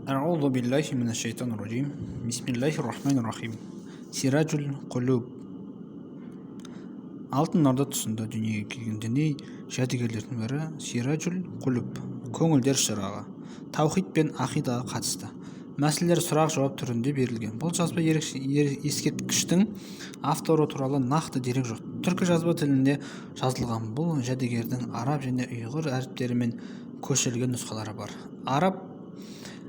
أعوذ بالله من الشيطان الرجيم بسم الله الرحمن الرحيم Сираджул Құлуб. Алтын Орда тұсында дүниеге келген діни жәдігерлердің бірі Сираджул Құлуб, көңілдер шырағы, таухид пен ақидаға қатысты мәселелер сұрақ-жауап түрінде берілген. Бұл жазба ескерткіштің авторы туралы нақты дерек жоқ. Түркі жазба тілінде жазылған бұл жәдігердің араб және ұйғыр әріптерімен көшірілген нұсқалары бар. Араб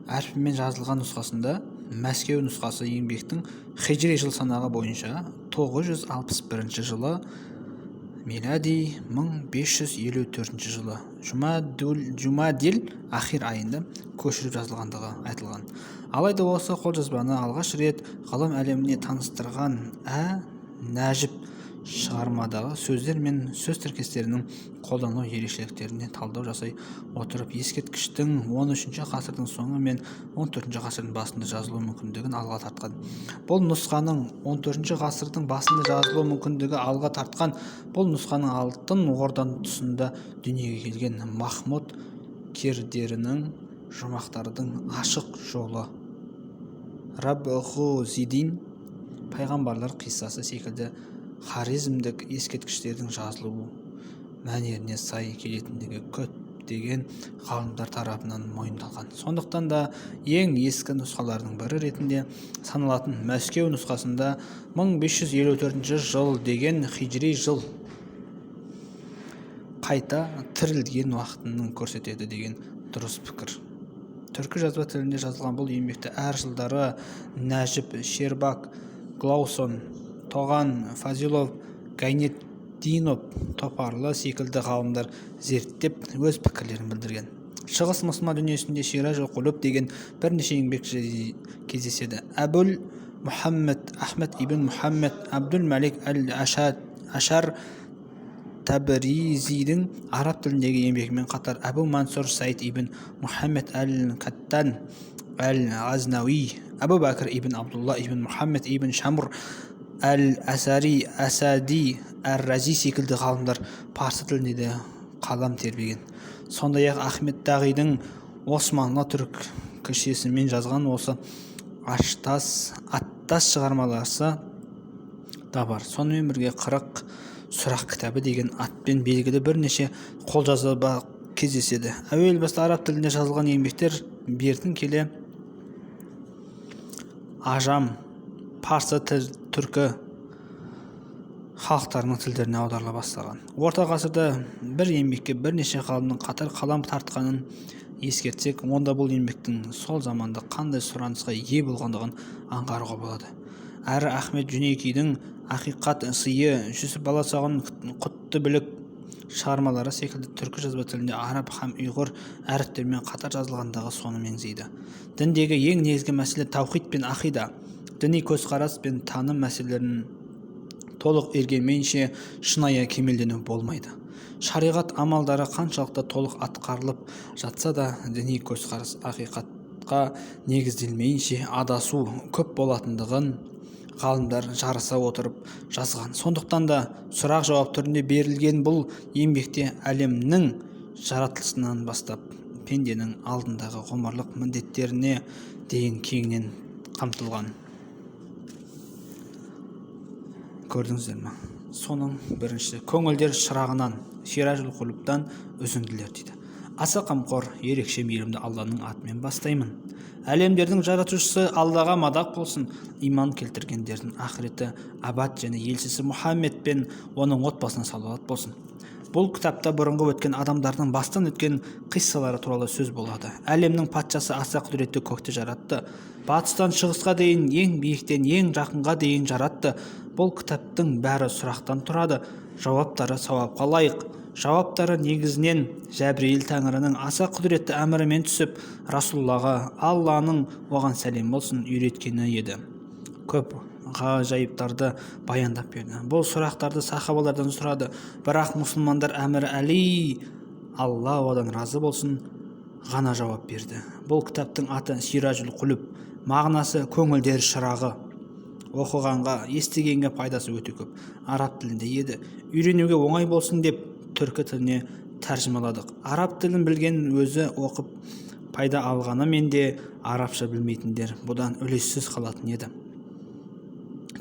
әрпімен жазылған нұсқасында Мәскеу нұсқасы еңбектің хижри жыл санағы бойынша 961 жылы, милади 1554 жылы Жұмадил ахир айында көшіріп жазылғандығы айтылған. Алайда осы қолжазбаны алғаш рет ғылым әлеміне таныстырған Нәжіп шығармадағы сөздер мен сөз тіркестерінің қолдану ерекшеліктеріне талдау жасай отырып, ескерткіштің 13 ғасырдың соңы мен 14 ғасырдың басында жазылу мүмкіндігін алға тартқан. Бұл нұсқаның 14 ғасырдың басында жазылу мүмкіндігі алға тартқан. Бұл нұсқаның Алтын Орда тұсында дүниеге келген Махмуд Кердерінің жұмақтардың ашық жолы, Рабғузидин пайғамбарлар қиссасы секілді харизмдік ескерткіштердің жазылу мәнеріне сай келетіндігі көптеген ғалымдар тарапынан мойындалған. Сондықтан да ең ескі нұсқалардың бірі ретінде саналатын Мәскеу нұсқасында 1554 жыл деген хижри жыл қайта тірілген уақытының көрсетеді деген дұрыс пікір. Түркі жазба тілінде жазылған бұл еңбекті әр жылдары Нәжіп, Шербак, Глаусон, Тоған, Фазилов, Гайнетдинов, Топарлы секілді ғалымдар зерттеп өз пікірлерін білдірген. Шығыс мұсылман дүниесінде Сираджул Құлуб деген бірнеше еңбек кездеседі. Әбул Мұхаммед Ахмед ибн Мұхаммед Абдул Малик әл-Ашар Табризидің араб тіліндегі еңбегімен қатар Әбу Мансур Саид ибн Мұхаммед әл-Каттан әл-Азнауи, Әбу Бәкір ибн Абдулла ибн Мұхаммед ибн Шамр әл-Асари, Асади, әр-Рази секілді ғалымдар парсы тілінде де қалам тербеген. Сондай-ақ Ахмед Тағидің Османлы түрік кішесімен жазған осы Аттас шығармаласы да бар. Сонымен бірге 40 сұрақ кітабы деген атпен белгілі бірнеше қолжазба кездеседі. Әуел баста араб тілінде жазылған еңбектер бертін келе ажам, парсы, түркі халықтарының тілдеріне аударыла бастаған. Орта ғасырда бір еңбекке бірнеше ғалымның қатар қалам тартқанын ескертсек, онда бұл еңбектің сол заманда қандай сұранысқа ие болғандығын аңғаруға болады. Әрі Ахмет Жүнейкидің Ақиқат сыйы, Жүсіп Баласағұн құтты білік шығармалары секілді түркі жазба тілінде араб һәм ұйғыр әріптермен қатар жазылғандығы соны меңзейді. Діндегі ең негізгі мәселе таухид пен ақида. Діни көзқарас пен таным мәселелерін толық ергенмейінше шынайы кемелдену болмайды. Шариғат амалдары қаншалықты толық атқарылып жатса да, діни көзқарас ақиқатқа негізделмейінше адасу көп болатындығын ғалымдар жарыса отырып жазған. Сондықтан да сұрақ-жауап түрінде берілген бұл еңбекте әлемнің жаратылысынан бастап пенденің алдындағы ғұмырлық міндеттеріне дейін кеңінен қамтылған. Көрдіңіздер ме? Соның біріншісі көңілдер шырағынан, Сираджул Құлубтан үзінділер дейді. Аса қамқор, ерекше мейірімді Алланың атымен бастаймын. Әлемдердің жаратушысы Аллаға мадақ болсын. Иман келтіргендердің ақыреті абад және елшісі Мұхаммед пен оның отбасына салауат болсын. Бұл кітапта бұрынғы өткен адамдардың бастан өткен қиссалары туралы сөз болады. Әлемнің патшасы аса құдіретті көкті жаратты. Батыстан шығысқа дейін, ең биіктен ең жақынға дейін жаратты. Бұл кітаптың бәрі сұрақтан тұрады. Жауаптары сауапқа лайық. Жауаптары негізінен Жәбірейіл Тәңірінің аса құдіретті әмірімен түсіп, Расуллаға, Алланың оған сәлем болсын, үйреткені еді. Көп ғажайыптарды баяндап берді. Бұл сұрақтарды сахабалардан сұрады, бірақ мұсылмандар әмірі Әли, Алла одан разы болсын, ғана жауап берді. Бұл кітаптың аты Сираджул Құлуб, мағынасы көңілдер шырағы. Оқығанға, естігенге пайдасы өте көп. Араб тілінде еді. Үйренуге оңай болсын деп түркі тіліне тәржімаладық. Араб тілін білген өзі оқып пайда алғанымен де арабша білмейтіндер бұдан үлессіз қалатын еді.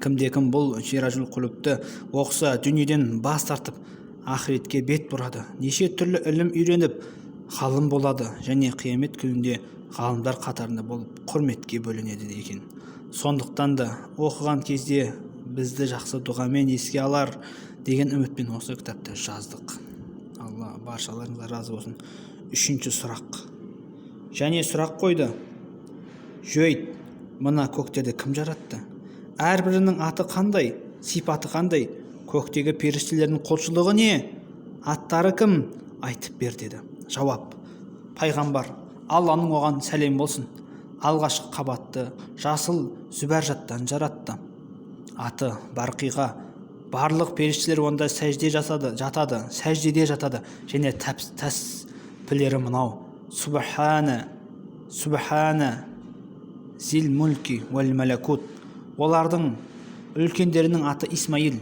Кімде-кім бұл Сиражул Құлубты оқыса, дүниеден бас тартып, ақыретке бет бұрады. Неше түрлі ілім үйреніп, ғалым болады және қиямет күнінде ғалымдар қатарында болып құрметке бөленеді екен. Сондықтан да оқыған кезде бізді жақсы дұғамен еске алар деген үмітпен осы кітапты жаздық. Алла баршаларыңызға разы болсын. Үшінші сұрақ. Және сұрақ қойды: Жөйт, мына көктерді кім жаратты? Әрбірінің аты қандай, сипаты қандай? Көктегі періштелердің құлшылығы не? Аттары кім? Айтып бер деді. Жауап: Пайғамбар, Алланың оған сәлем болсын, алғашқы қабатты жасыл зүбәржаттан жаратты. Аты Барқиға. Барлық періштелер онда сәждеде жатады және тәсбіхлері мынау: Субхана, Субхана, Зил мульки уәл мәләкут. Олардың үлкендерінің аты Исмаил.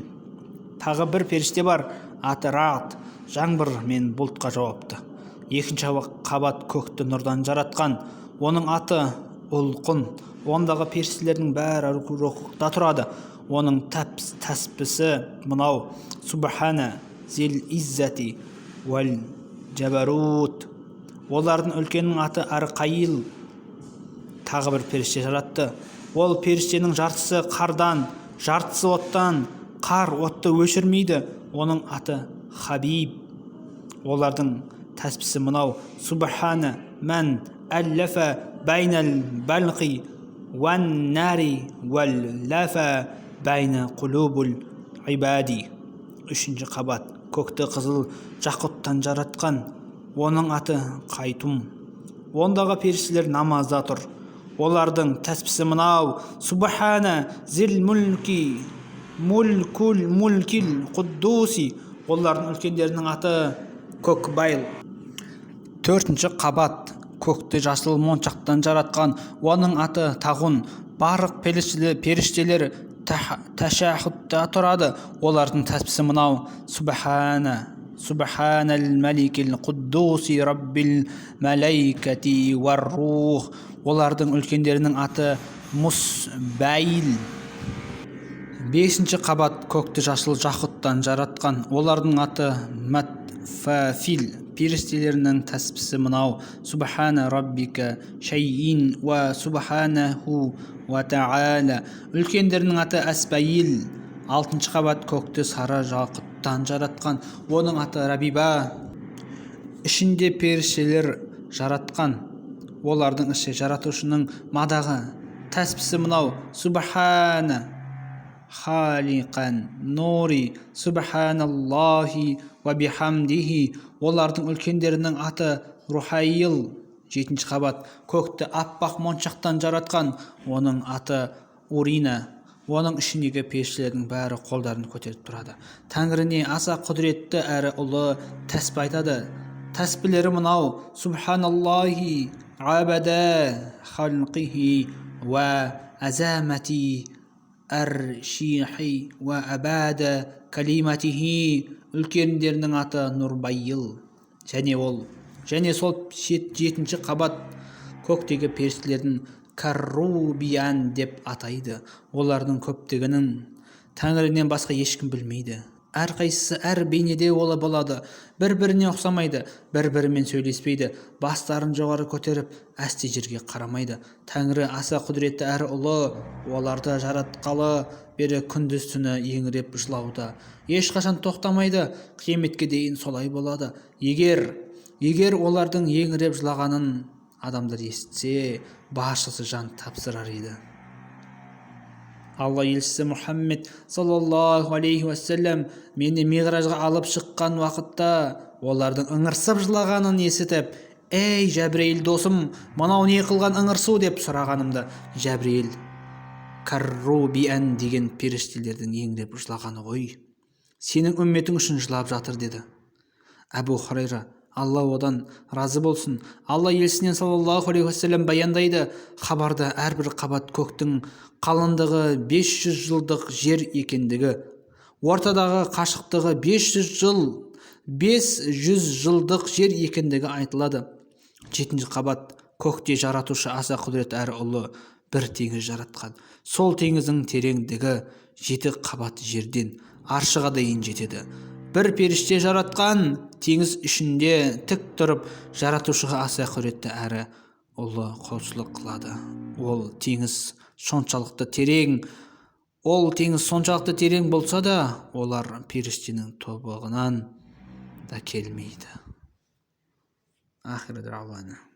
Тағы бір періште бар, аты Раат, жаңбыр мен бұлтқа жауапты. Екінші қабат көкті нұрдан жаратқан, оның аты Ұлқын. Ондағы періштелердің бәрі рукукта тұрады. Оның тәсбісі мынау: Субхана, Зил иззати уәл джабарут. Олардың үлкенінің аты Арқайил. Тағы бір періште жаратты. Ол періштенің жартысы қардан, жартысы оттан. Қар отты өшірмейді. Оның аты Хабиб. Олардың тәсбісі мынау: Субхана мән әлләфә бәйнәл бәлқи уән нәри уәл ләфә бәйнә құлубул ибади. Үшінші қабат көкті қызыл жақұттан жаратқан, оның аты Қайтум. Ондағы періштелер намазда тұр. Олардың тәсбісі мынау: Субхана зил мульки мулкил құддуси. Олардың үлкендерінің аты Көкбайл. Төртінші қабат көкті жасыл моншақтан жаратқан, оның аты Тағун. Барлық періштелер тәшәһүдта тұрады. Олардың тәсбісі мынау: Субхана, Субханал маликил құддуси раббил мәләикәти уәр рух. Олардың үлкендерінің аты Мусбәйл. Бесінші қабат көкті жасыл жақұттан жаратқан, олардың аты Матфафил. Періштелерінің тәсбісі мынау: Субхана раббика шайин уә субханаху уә та'ала. Үлкендерінің аты Әсбәйил. Алтыншы қабат көкті сары жақұттан жаратқан, оның аты Рабиба. Ішінде періштелер жаратқан, олардың іші жаратушының мадағы. Тәсбісі мынау: Субхана халиқан нури субханаллахи ва бихамдихи. Олардың үлкендерінің аты Рухайил. Жетінші қабат көкті аппақ моншақтан жаратқан, оның аты Урина. Оның ішіндегі періштелердің бәрі қолдарын көтеріп тұрады. Тәңіріне аса құдіретті әрі ұлы тәсбih айтады. Тәсбіhlері мынау: Субханаллахи абада халқихи ва азамати аршихи ва абада калиматихи. Үлкендерінің аты Нурбайыл. Және сол жетінші қабат көктегі періштелердің Каррубиян деп атайды. Олардың көптігінің Тәңірінен басқа ешкім білмейді. Әрқайсысы әр бейнеде болады. Бір-біріне ұқсамайды, бір-бірімен сөйлеспейді. Бастарын жоғары көтеріп, әсте жерге қарамайды. Тәңірі аса құдіретті әрі ұлы. Оларды жаратқалы бері күндіз түні еңіреп жылауда. Ешқашан тоқтамайды. Қияметке дейін солай болады. Егер олардың еңіреп жылағанын адамдар естісе, баршасы жан тапсырар еді. Алла елшісі Мұхаммед саллаллаху алейхи уассалам мені миғражға алып шыққан уақытта олардың ыңырсып жылағанын есітіп: «Ей Жәбірейіл досым, мынау не қылған ыңырсу?» деп сұрағанымда, Жәбірейіл Каррубиян деген періштелердің еңіреп жылағаны ғой. Сенің үмметің үшін жылап жатыр деді. Әбу Хурайра, Алла одан разы болсын, Алла елшісінен саллаллаху алейхи уассалам баяндайды: хабарда әрбір қабат көктің қалыңдығы 500 жылдық жер екендігі, ортадағы қашықтығы 500 жылдық жер екендігі айтылады. 7-ші қабат көкте жаратушы аса құдірет әрі ұлы бір теңіз жаратқан. Сол теңіздің тереңдігі 7 қабат жерден аршыға дейін жетеді. Бір періште жаратқан. Теңіз ішінде тік тұрып жаратушыға аса құдіретті әрі ұлы құлшылық қылады. Ол теңіз соншалықты терең болса да, олар періштенің тобығынан да келмейді. Ахир дауана.